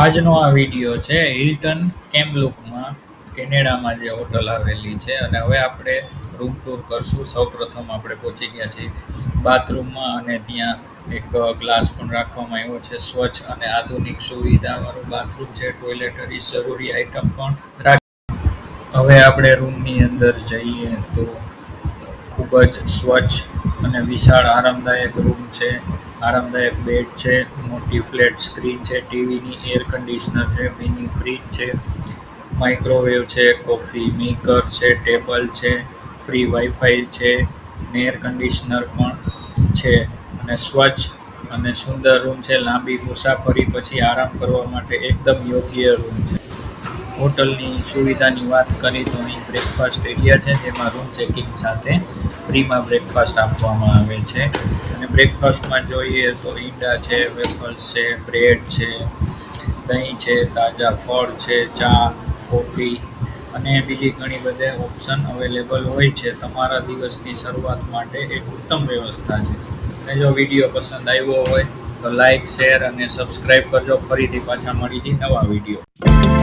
આજનો આ વિડીયો છે હિલ્ટન કેમ્બલુકમાં કેનેડામાં જે હોટલ આવેલી છે અને હવે આપણે રૂમ ટૂર કરશું. સૌપ્રથમ આપણે પહોંચી ગયા છીએ બાથરૂમમાં અને ત્યાં એક ગ્લાસ પણ રાખવામાં આવ્યો છે. સ્વચ્છ અને આધુનિક સુવિધાવાળું બાથરૂમ છે. ટોયલેટરી જરૂરી આઇટમ પણ હવે આપણે રૂમની અંદર જઈએ તો ખૂબ જ સ્વચ્છ અને વિશાળ આરામદાયક રૂમ છે. આરામદાયક બેડ છે, મોટી ફ્લેટ સ્ક્રીન છે, ટીવીની એર કન્ડિશનર છે, મિની ફ્રીજ છે, માઇક્રોવેવ છે, કોફી મેકર છે, ટેબલ છે, ફ્રી વાઈફાઈ છે ને એર કન્ડિશનર પણ છે અને સ્વચ્છ અને સુંદર રૂમ છે. લાંબી મુસાફરી પછી આરામ કરવા માટે એકદમ યોગ્ય રૂમ છે. હોટલની સુવિધાની વાત કરીએ તો અહીં બ્રેકફાસ્ટ એરિયા છે જેમાં રૂમ ચેકિંગ સાથે ફ્રીમાં બ્રેકફાસ્ટ આપવામાં આવે છે અને બ્રેકફાસ્ટમાં જોઈએ તો ઈંડા છે, વેફલ્સ છે, બ્રેડ છે, દહીં છે, તાજા ફળ છે, ચા, કોફી અને બીજી ઘણી બધી ઓપ્શન અવેલેબલ હોય છે. તમારા દિવસની શરૂઆત માટે એક ઉત્તમ વ્યવસ્થા છે. અને જો વિડીયો પસંદ આવ્યો હોય તો લાઇક, શેર અને સબસ્ક્રાઈબ કરજો. ફરીથી પાછા મળી જઈએ નવા વિડીયો.